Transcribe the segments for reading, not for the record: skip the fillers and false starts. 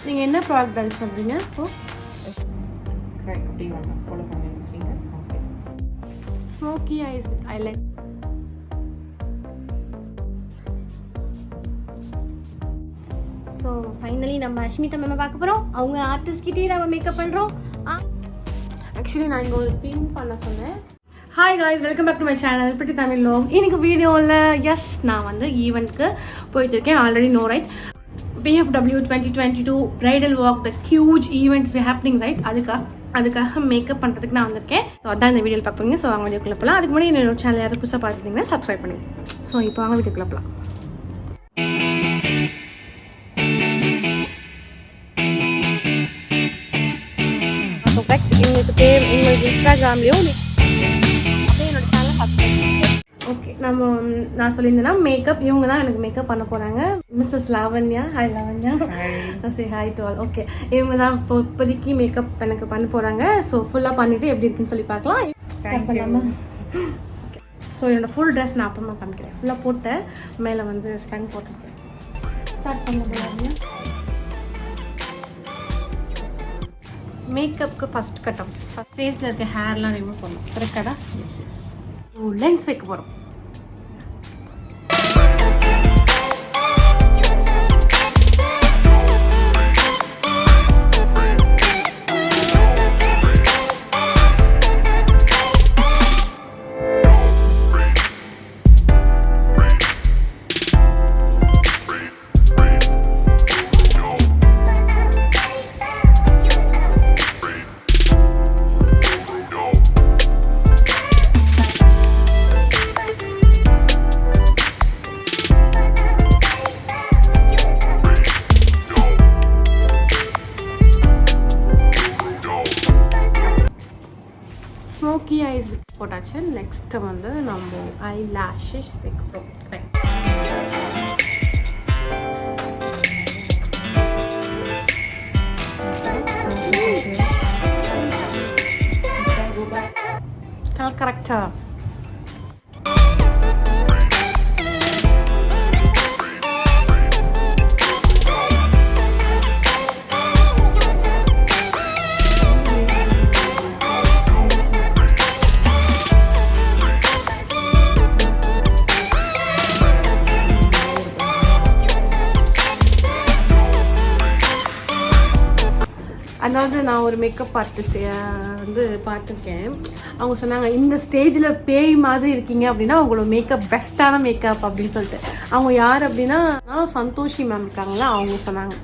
நீங்கள் என்ன product use பண்ணுறீங்க? Smoky eyes with eyelid. So finally நம்ம அஷ்மிதா மேம் பார்க்க போகிறோம். அவங்க ஆர்டிஸ்ட்கிட்டே நம்ம மேக்கப் பண்ணுறோம். ஆக்சுவலி நான் இங்கே ஒரு பின் பண்ண சொன்னேன். Hi guys, welcome back to my channel pretty Tamil look. இன்னைக்கு வீடியோவில் நான் வந்து ஈவெண்ட்க்கு போயிட்டு இருக்கேன். Already no right, PFW 2022 bridal walk, the huge event is happening right. அதுக்காக மேக்கப் பண்ணுறதுக்கு நான் வந்திருக்கேன். ஸோ அதான் இந்த வீடியோவில் பார்ப்பீங்க. ஸோ அவங்க வீடியோக்குள்ள போகலாம். அதுக்கு முன்னாடி என்னோட சேனல் யாரும் புதுசாக பார்த்துருந்தீங்கன்னா சப்ஸ்கிரைப் பண்ணுங்க. ஸோ இப்போ அவங்க வீடியோக்குள்ள போகலாம். எங்களுக்கு பேர் எங்களுக்கு இன்ஸ்டாகிராம்லேயும் என்னோட சேனல் சப்ஸ்கிரைப். ஓகே, நான் சொல்லியிருந்தேன்னா மேக்கப் இவங்க தான் எனக்கு மேக்கப் பண்ண போகிறாங்க. மிஸ்ஸஸ் லாவண்யா. ஹாய் லாவண்யா. சரி, ஹாய் டு ஆல். ஓகே, இவங்க தான் இப்போதைக்கு மேக்கப் எனக்கு பண்ண போகிறாங்க. ஸோ ஃபுல்லாக பண்ணிவிட்டு எப்படி இருக்குன்னு சொல்லி பார்க்கலாம். ஸ்டார்ட் பண்ணலாமா? ஓகே, ஸோ என்னோட ஃபுல் ட்ரெஸ் நான் அப்புறமா காமிக்கிறேன். ஃபுல்லாக போட்டேன், மேலே வந்து ஸ்ட்ரங் போட்டிருக்கேன். ஸ்டார்ட் பண்ண போகிறாங்க. மேக்கப்புக்கு ஃபஸ்ட் கட்டம் ஃபேஸில் இருக்க ஹேர்லாம் ரிமூவ் பண்ணணும். கரெக்டாக? S S. லென்ஸ் வைக்க போகிறோம். ஸ்மோக்கி ஐஸ் போட்டாச்சு. நெக்ஸ்ட்டு வந்து நம்ம ஐ லேஷஸ் வைக்கிறோம். கரெக்டா? அதாவது நான் ஒரு மேக்கப் ஆர்டிஸ்ட் வந்து பார்த்துருக்கேன். அவங்க சொன்னாங்க, இந்த ஸ்டேஜில் பேய் மாதிரி இருக்கீங்க அப்படின்னா அவங்களோட மேக்கப் பெஸ்ட்டான மேக்கப் அப்படின்னு சொல்லிட்டு. அவங்க யார் அப்படின்னா சந்தோஷி மேம் இருக்காங்களா, அவங்க சொன்னாங்க.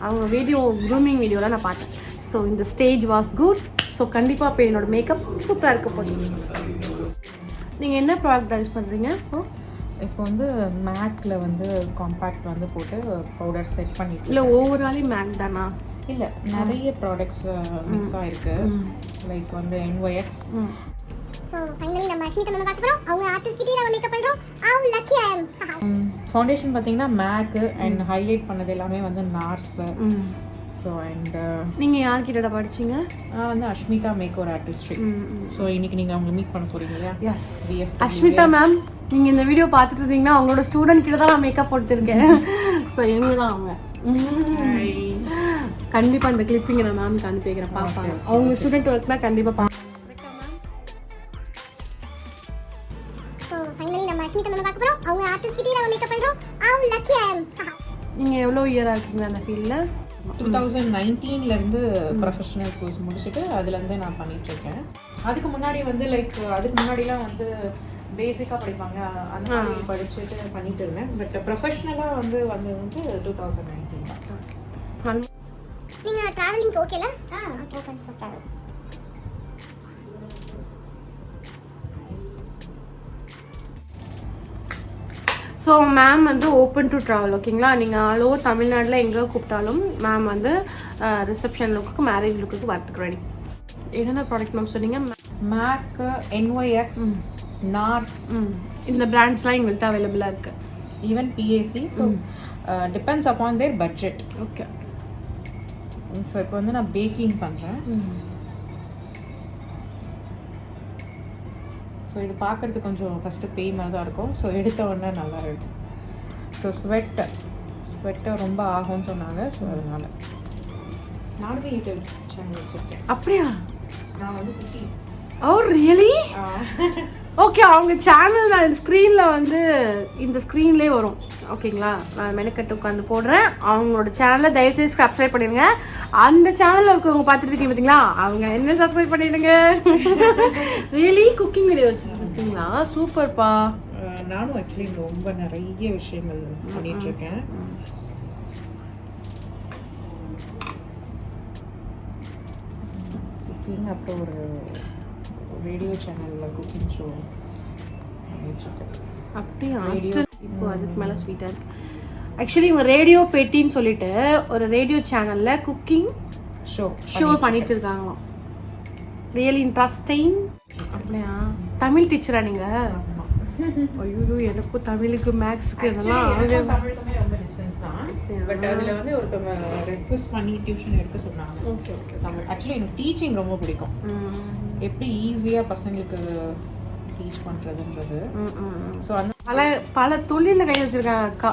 அவங்க வீடியோ க்ரூமிங் வீடியோவில் நான் பார்த்தேன். ஸோ இந்த ஸ்டேஜ் வாஸ் குட். ஸோ கண்டிப்பாக இப்போ என்னோடய மேக்கப் சூப்பராக இருக்க போகுது. நீங்கள் என்ன ப்ராடக்ட் யூஸ் பண்ணுறீங்க? இப்போ வந்து மேக்கில் வந்து காம்பேக்ட் வந்து போட்டு பவுடர் செட் பண்ணிட்டு. இல்லை ஓவராலி மேக் தானா? இல்லை, நிறைய ப்ராடக்ட்ஸ் மிக்ஸ் ஆகிருக்கு. லைக் வந்து MUA. ஸோ ஃபைனலி நம்ம அஷ்மிதா மேம் பார்க்க போகிறோம். அவங்க ஆர்டிஸ்ட்கிட்டே நம்ம மேக்கப் பண்ணுறோம். How lucky I am. Foundation பார்த்தீங்கன்னா மேக்கு அண்ட் ஹைலைட் பண்ணது எல்லாமே வந்து நார்ஸ். ஸோ அண்ட் நீங்கள் யார்கிட்ட படிச்சிங்க? நான் வந்து அஷ்மிதா மேக்கோர் ஆர்டிஸ்ட்ரி. ஸோ இன்னைக்கு நீங்கள் அவங்களை மீட் பண்ண போகிறீங்க இல்லையா? எஸ். அஷ்மிதா மேம், நீங்கள் இந்த வீடியோ பார்த்துட்டு இருந்தீங்கன்னா அவங்களோட ஸ்டூடெண்ட் கிட்ட தான் நான் மேக்கப் போட்டுருக்கேன். ஸோ இவங்க தான் அவங்க. கண்டிப்பாக இந்த கிளிப்பிங்கை நான் மேம்க்கு அனுப்பி வைக்கிறேன், பார்ப்பாங்க. அவங்க ஸ்டூடெண்ட் ஒர்க்னா கண்டிப்பாக பார்ப்பாங்க. ஸோ ஃபைனலி நம்ம அஷ்மிதா மேம் பார்க்க போகிறோம். அவங்க ஆர்டிஸ்ட்கிட்டே நம்ம மேக்கப் பண்ணுறோம். ஹவ் லக்கி ஐ அம். நீங்கள் எவ்வளோ இயராக இருக்கீங்க அந்த ஃபீல்டில்? 2019 ப்ரொஃபஷனல் கோர்ஸ் முடிச்சுட்டு அதுலேருந்து நான் பண்ணிகிட்ருக்கேன். அதுக்கு முன்னாடி வந்து அதுக்கு முன்னாடிலாம் வந்து பேசிக்காக படிப்பாங்க, அந்த மாதிரி படிச்சுட்டு பண்ணிட்டு இருந்தேன். பட் ப்ரொஃபஷ்னலாக வந்து 2019 தான். நீங்கள் ட்ராவலிங்க்கு ஓகேல? Okay travel. ஸோ மேம் வந்து ஓப்பன் டு ட்ராவல், ஓகேங்களா? நீங்கள் ஆல் ஓவர் தமிழ்நாட்டில் எங்கே கூப்பிட்டாலும் மேம் வந்து ரிசப்ஷன் லுக்கு, மேரேஜ் லுக்கு வரத்துக்கு ரெடி. என்னென்ன ப்ராடக்ட் மேம் சொன்னீங்க? மேக்கு, MUA, நார்ஸ், இந்த பிராண்ட்ஸ்லாம் எங்கள்கிட்ட அவைலபிளாக இருக்குது. Even PAC. So depends upon தேர் பட்ஜெட். ஓகே. ஸோ இப்போ வந்து நான் பேக்கிங் பண்ணுறேன். ஸோ இது பார்க்குறதுக்கு கொஞ்சம் ஃபஸ்ட்டு பேய் மாதிரி தான் இருக்கும். ஸோ எடுத்த உடனே நல்லா இருக்கும். ஸோ ஸ்வெட் ஸ்வெட்டர் ரொம்ப ஆகும்னு சொன்னாங்க. ஸோ அதனால நானுமே யூடியூப் சேனல் வச்சுருக்கேன். அப்படியா? நான் வந்து குக்கிங். ஓ ரியலி? ஓகே, அவங்க சேனல் நான் ஸ்க்ரீனில் வந்து இந்த ஸ்க்ரீன்லேயே வரும். ஓகேங்களா, நான் மெனக்கட்டு உட்காந்து போடுறேன். அவங்களோட சேனலை தயவுசெய்து சப்ஸ்கிரைப் பண்ணிடுங்க. அந்த சேனலில் இருக்கவங்க பார்த்துட்டு இருக்கீங்க பார்த்தீங்களா, அவங்க என்ன சப்ஸ்கிரைப் பண்ணிடுங்க. ரியலி குக்கிங் வீடியோ வச்சுருக்கீங்களா? சூப்பர்ப்பா. நானும் ஆக்சுவலி ரொம்ப நிறைய விஷயங்கள் பண்ணிகிட்ருக்கேன். குக்கிங், அப்புறம் ஒரு ரேடியோ சேனலில் குக்கிங் ஷோ பண்ணிட்டுருக்கேன். அப்படியா? இப்போ அதுக்கு மேலே ஸ்வீட்டாக இருக்குது. ஆக்சுவலி இவங்க ரேடியோ பெட்டின்னு சொல்லிட்டு ஒரு ரேடியோ சேனலில் குக்கிங் ஷோ பண்ணிட்டு இருக்காங்களாம். Really interesting. அப்படியா? தமிழ் டீச்சரா நீங்கள்? ஐயோ, எனக்கும் தமிழுக்கு மேக்ஸுக்கு இதெல்லாம் தமிழுக்குமே ரொம்ப டிஸ்டன்ஸ் தான். பட் அதில் வந்து ஒருத்தவங்க ரெக்வஸ்ட் பண்ணி டியூஷன் எடுக்க சொன்னாங்க. Okay okay. தமிழ் ஆக்சுவலி எனக்கு டீச்சிங் ரொம்ப பிடிக்கும். எப்படி ஈஸியாக பசங்களுக்கு டீச் பண்ணுறதுன்றது. ஸோ அந்த பல தொழிலில் கை வச்சுருக்காங்க அக்கா.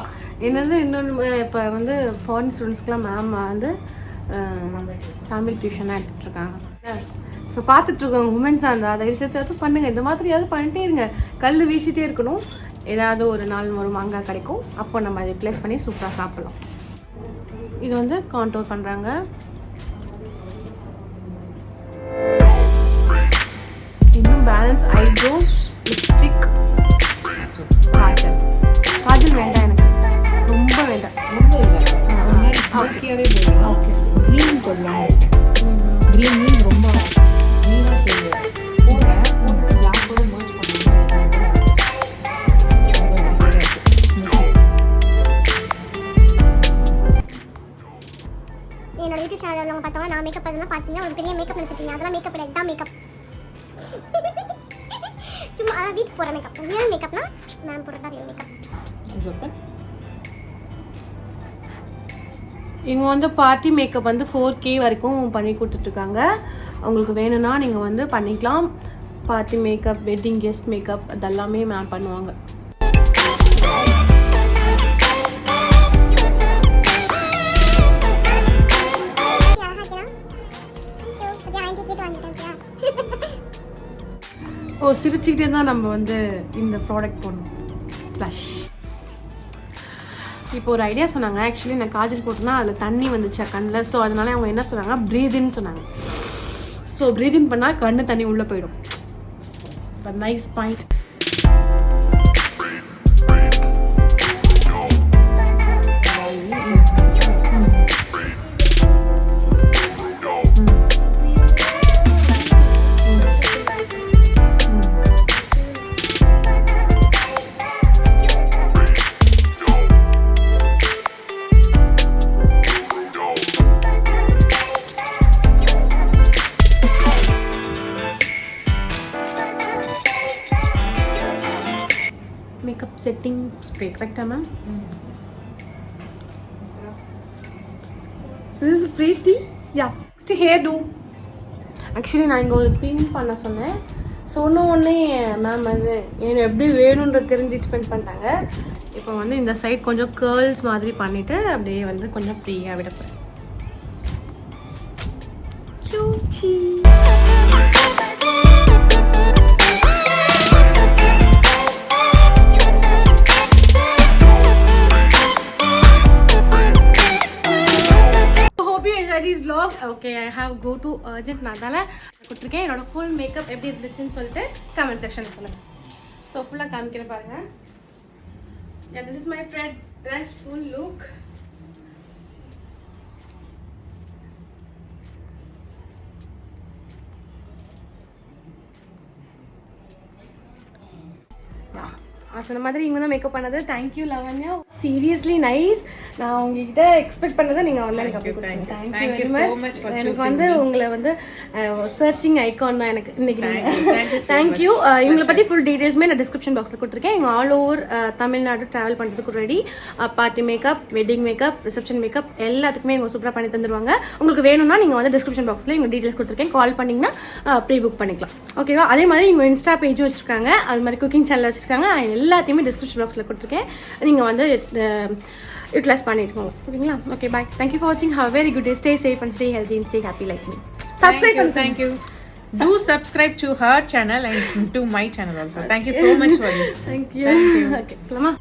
என்னது இன்னொன்று, இப்போ வந்து ஃபாரின் ஸ்டூடெண்ட்ஸ்க்குலாம் மேம் வந்து தமிழ் டியூஷனாக எடுத்துகிட்ருக்காங்க. ஸோ பார்த்துட்ருக்கோங்க உமன்ஸாக இருந்தால் அதை சேர்த்து பண்ணுங்கள். இந்த மாதிரி ஏதாவது பண்ணிட்டே இருங்க. கல் வீசிட்டே இருக்கணும். ஏதாவது ஒரு நாள் ஒரு மாங்காய் கிடைக்கும், அப்போ நம்ம அதை ரிப்ளேஸ் பண்ணி சூப்பராக சாப்பிட்லாம். இது வந்து கான்டோர் பண்ணுறாங்க. இன்னும் balance eyebrows, lipstick, Kajal. Kajal வேண்டாம் எனக்கு, ரொம்ப வேண்டாம். ரொம்ப இல்லை. ஓகே, க்ரீன் போடலாம். க்ரீன் மீன் ரொம்ப க்ரீனாக போடுறேன். போட்டு பிளாக்கோட மர்ஜ் என்னோட யூடியூப் சேனல் அவங்க பார்த்தவங்க நான் மேக்கப் அதெல்லாம் பார்த்தீங்கன்னா ஒரு பெரிய மேக்கப் நினச்சிருக்கீங்க. அதெல்லாம் மேக்கப் இல்லை, இதுதான் மேக்கப். சும்மா அதான் வீட்டுக்கு போகிற மேக்கப். ரியல் மேக்கப்னா மேம் போடுறதா ரியல் மேக்கப். இவங்க வந்து பார்ட்டி மேக்கப் வந்து 4K வரைக்கும் பண்ணி கொடுத்துட்ருக்காங்க. உங்களுக்கு வேணும்னா நீங்கள் வந்து பண்ணிக்கலாம். Party makeup, wedding guest makeup அதெல்லாமே மேம் பண்ணுவாங்க. ஓ, சிரிச்சுக்கிட்டே தான் நம்ம வந்து இந்த ப்ராடக்ட் போடணும். ப்ளஷ். இப்போ ஒரு ஐடியா சொன்னாங்க. ஆக்சுவலி நான் காஜல் போட்டோன்னா அதில் தண்ணி வந்துச்சு கண்ணில். ஸோ அதனால அவங்க என்ன சொன்னாங்க, ப்ரீதின்னு சொன்னாங்க. ஸோ ப்ரீதின் பண்ணால் கண்ணு தண்ணி உள்ளே போயிடும். Nice point. Makeup setting spray கரெக்டா ma'am? This is Prety. Yeah. Next hair do. Actually நான் இங்கே ஒரு பின் பண்ண சொன்னேன். சொன்ன உடனே மேம் வந்து எனக்கு எப்படி வேணும்ன்றது தெரிஞ்சுட்டு பின் பண்ணிட்டாங்க. இப்போ வந்து இந்த சைட் கொஞ்சம் கேர்ள்ஸ் மாதிரி பண்ணிவிட்டு அப்படியே வந்து கொஞ்சம் ஃப்ரீயாக விடப்பேன். கியூச்சி. this vlog. Okay, I have go to urgent nadala கொடுத்திருக்கேன். என்னோட full makeup எப்படி இருந்துச்சுன்னு சொல்லிட்டு comment section ல சொல்லுங்க. So full-ஆ காமிக்கிறேன் பாருங்க. Yeah, this is my friend dress full look. சொன்ன மாதிரி இவங்க தான் மேக்கப் பண்ணது. Thank you Lavanya, seriously nice. நான் உங்ககிட்ட எக்ஸ்பெக்ட் பண்ணதை நீங்கள் வந்து எனக்கு அப்படி கொடுத்தீங்க. Thank you very much. எனக்கு வந்து உங்களை வந்து சர்ச்சிங் ஐக்கான் தான் எனக்கு இன்னைக்கு. தேங்க்யூ. இவங்களை பற்றி ஃபுல் டீட்டெயில்ஸுமே நான் டிஸ்கிரிப்ஷன் பாக்ஸில் கொடுத்துருக்கேன். இவங்க ஆல் ஓவர் தமிழ்நாடு ட்ராவல் பண்ணுறதுக்கு ready. Party makeup, wedding makeup, reception makeup எல்லாத்துக்குமே இவங்க சூப்பராக பண்ணி தந்துடுவாங்க. உங்களுக்கு வேணும்னா நீங்கள் வந்து டிஸ்கிரிப்ஷன் பாக்ஸில் இவங்க டீட்டெயில்ஸ் கொடுத்துருக்கேன். கால் பண்ணிங்கன்னா ப்ரீ புக் பண்ணிக்கலாம். ஓகேவா? அதே மாதிரி இவங்க இன்ஸ்டா பேஜும் வச்சுருக்காங்க. அது மாதிரி குக்கிங் சேனல் வச்சுருக்காங்க. எல்லாத்தையுமே டிஸ்கிரிப்ஷன் பாக்ஸில் கொடுத்துருக்கேன். நீங்கள் வந்து யூட்டிலைஸ் பண்ணிட்டுக்கோங்க. ஓகேங்களா? Okay, bye. தேங்க்யூ ஃபார் வாட்சிங். Have very good day. Stay safe and stay healthy and stay happy like me. Subscribe. Thank you. Do subscribe to her channel and to my channel also. Thank you so much for this. Thank you. Okay, Lama.